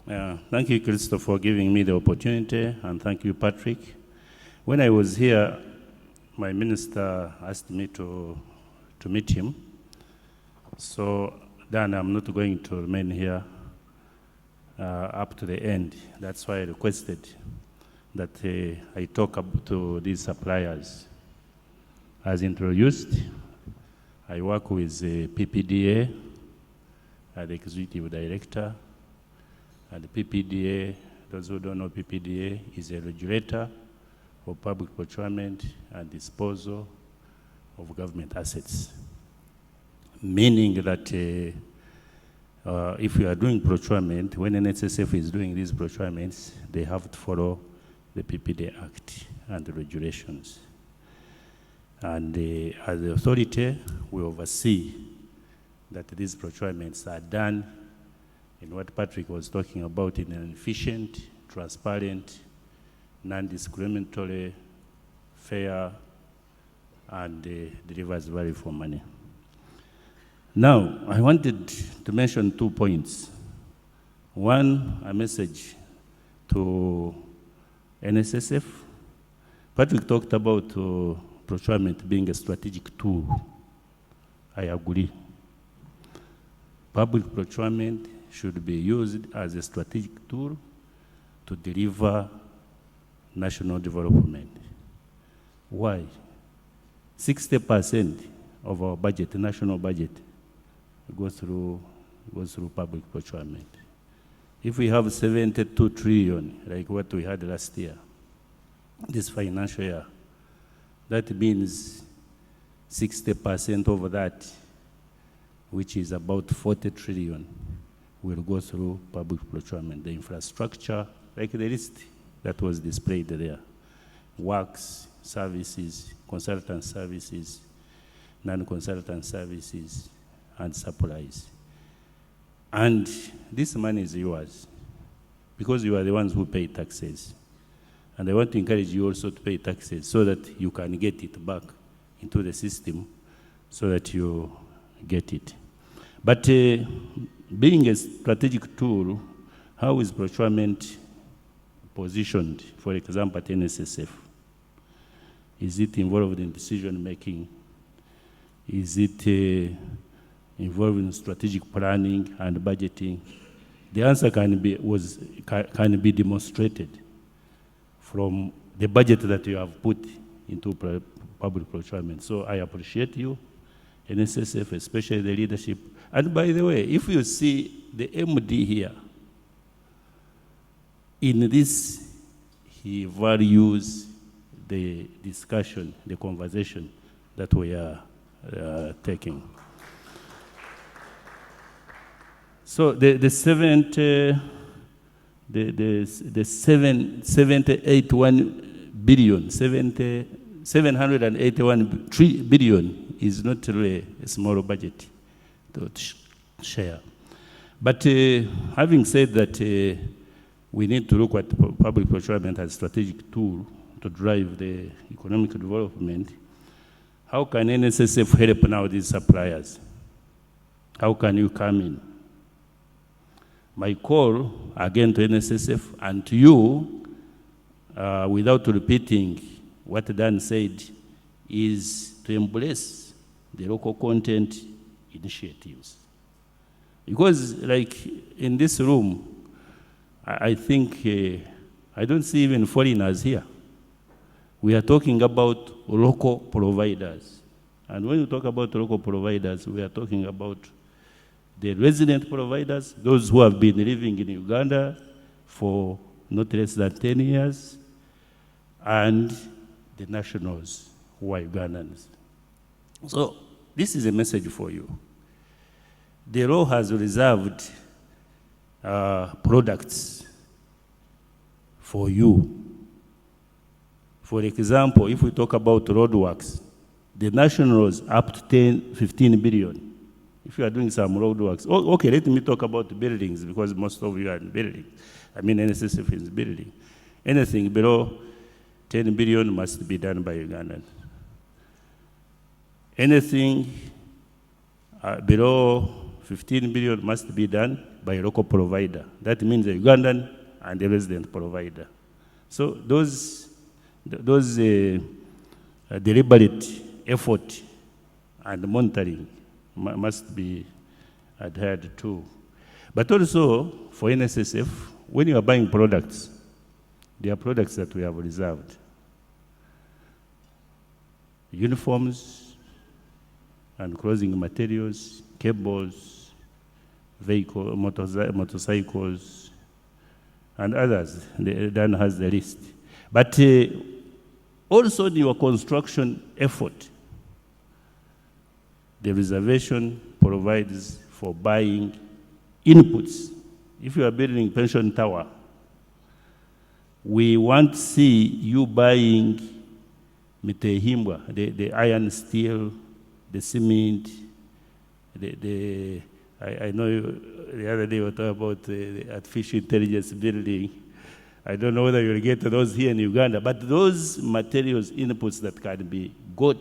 Thank you, Christopher, for giving me the opportunity, and thank you, Patrick. When I was here, my minister asked me to meet him. So then I'm not going to remain here up to the end. That's why I requested that I talk to these suppliers. As introduced, I work with Ppda, the executive director. And the Ppda, those who don't know, Ppda is a regulator for public procurement and disposal of government assets. Meaning that if you are doing procurement, when Nssf is doing these procurements, they have to follow the Ppda Act and the regulations. And as the authority, we oversee that these procurements are done in what Patrick was talking about, in an efficient, transparent, non-discriminatory, fair, and delivers value for money. Now, I wanted to mention 2 points. One, a message to Nssf. Patrick talked about procurement being a strategic tool. I agree. Public procurement should be used as a strategic tool to deliver national development. Why? 60% of our budget, the national budget, goes through public procurement. If we have 72 trillion, like what we had last year, this financial year, that means 60% of that, which is about 40 trillion, will go through public procurement. The infrastructure, like the list that was displayed there, works, services, consultant services, non-consultant services, and supplies. And this money is yours because you are the ones who pay taxes. And I want to encourage you also to pay taxes so that you can get it back into the system so that you get it. But being a strategic tool, how is procurement positioned, for example, at Nssf? Is it involved in decision-making? Is it involved in strategic planning and budgeting? The answer can be demonstrated from the budget that you have put into public procurement. So I appreciate you, Nssf, especially the leadership. And by the way, if you see the MD here, in this, he values the discussion, the conversation that we are taking. So the 781 billion is not really a small budget to share. But having said that, we need to look at public procurement as a strategic tool to drive the economic development. How can Nssf help now these suppliers? How can you come in? My call, again, to Nssf and to you, without repeating what Dan said, is to embrace the local content initiatives. Because, like, in this room, I think I don't see even foreigners here. We are talking about local providers. And when you talk about local providers, we are talking about the resident providers, those who have been living in Uganda for not less than 10 years, and the nationals who are Ugandans. So this is a message for you. The law has reserved products for you. For example, if we talk about roadworks, the nationals up to 15 billion. If you are doing some roadworks, okay, let me talk about buildings because most of you are in building. I mean, Nssf is building. Anything below 10 billion must be done by Ugandans. Anything below 15 billion must be done by a local provider. That means a Ugandan and a resident provider. So those deliberate effort and monitoring must be adhered to. But also, for Nssf, when you are buying products, there are products that we have reserved. Uniforms and clothing materials, cables, motorcycles, and others. Dan has the list. But also in your construction effort, the reservation provides for buying inputs. If you are building pension tower, we want to see you buying mitehimbwa, the iron steel, the cement, I know the other day we talked about the artificial intelligence building. I don't know whether you'll get those here in Uganda, but those materials, inputs that can be got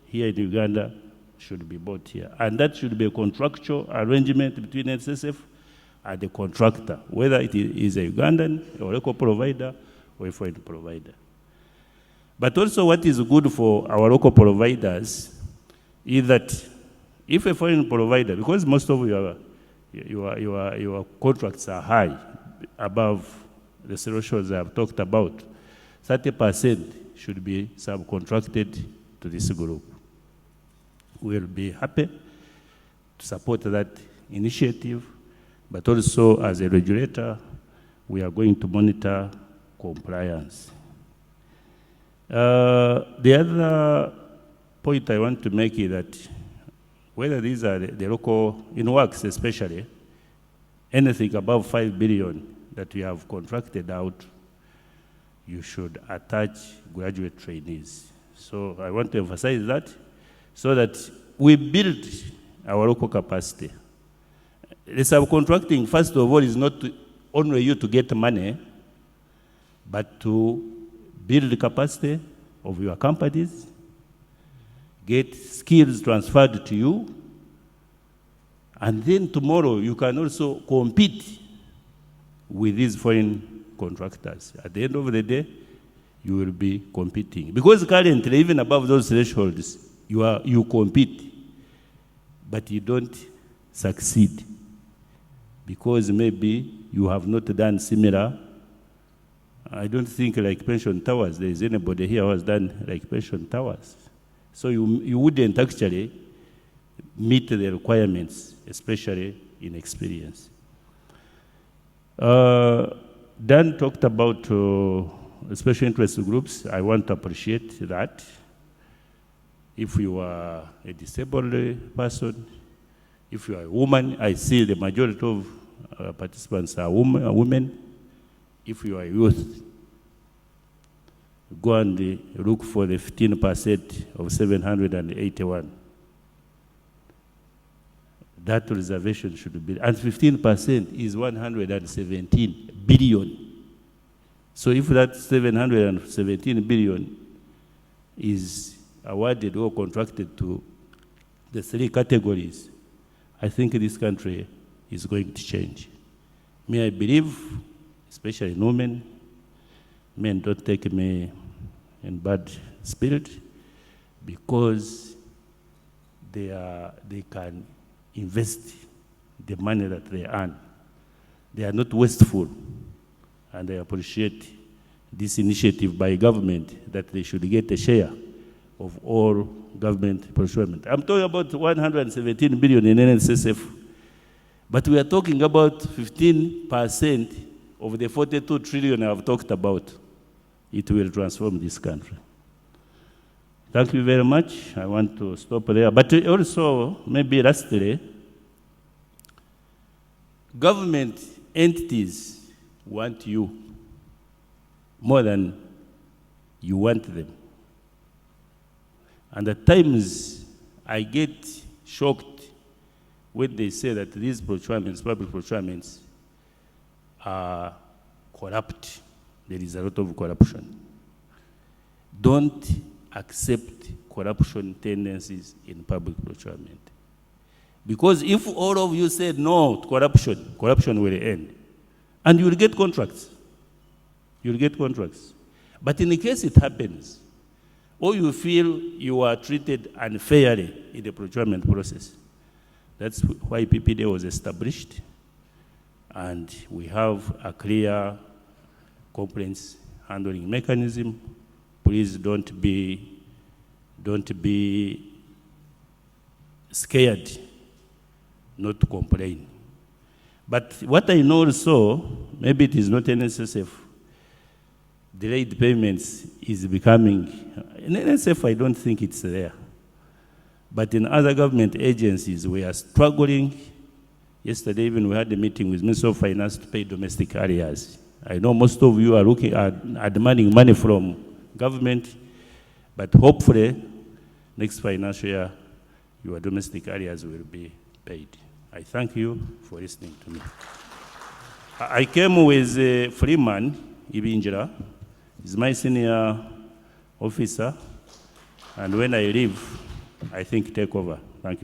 here in Uganda should be bought here. And that should be a contractual arrangement between Nssf and the contractor, whether it is a Ugandan, or local provider, or a foreign provider. But also what is good for our local providers is that if a foreign provider, because most of your contracts are high, above the thresholds I have talked about, 30% should be subcontracted to this group. We'll be happy to support that initiative, but also as a regulator, we are going to monitor compliance. The other point I want to make is that whether these are the local, in works especially, anything above 5 billion that we have contracted out, you should attach graduate trainees. So I want to emphasize that, so that we build our local capacity. The subcontracting, first of all, is not only you to get money, but to build the capacity of your companies, get skills transferred to you, and then tomorrow you can also compete with these foreign contractors. At the end of the day, you will be competing. Because currently, even above those thresholds, you compete, but you don't succeed. Because maybe you have not done similar. I don't think like pension towers, there is anybody here who has done like pension towers. So you wouldn't actually meet the requirements, especially in experience. Dan talked about special interest groups. I want to appreciate that. If you are a disabled person, if you are a woman, I see the majority of participants are women. If you are a youth, go and look for the 15% of 781. That reservation should be, and 15% is 117 billion. So if that 717 billion is awarded or contracted to the three categories, I think this country is going to change. May I believe, especially in women, men don't take me in bad spirit, because they can invest the money that they earn. They are not wasteful, and I appreciate this initiative by government that they should get a share of all government procurement. I'm talking about 117 billion in Nssf, but we are talking about 15% of the 42 trillion I've talked about. It will transform this country. Thank you very much. I want to stop there. But also, maybe lastly, government entities want you more than you want them. And at times, I get shocked when they say that these procurements, public procurements, are corrupt. There is a lot of corruption. Don't accept corruption tendencies in public procurement. Because if all of you said no to corruption, corruption will end. And you will get contracts. You will get contracts. But in the case it happens, or you feel you are treated unfairly in the procurement process, that's why Ppda was established. And we have a clear complaints handling mechanism. Please don't be scared not to complain. But what I know also, maybe it is not Nssf, delayed payments is becoming, in Nssf I don't think it's there. But in other government agencies, we are struggling. Yesterday even we had a meeting with Minister of Finance to pay domestic areas. I know most of you are looking at demanding money from government, but hopefully next financial year, your domestic areas will be paid. I thank you for listening to me. I came with Freeman Ibinjira. He's my senior officer, and when I leave, I think take over. Thank you.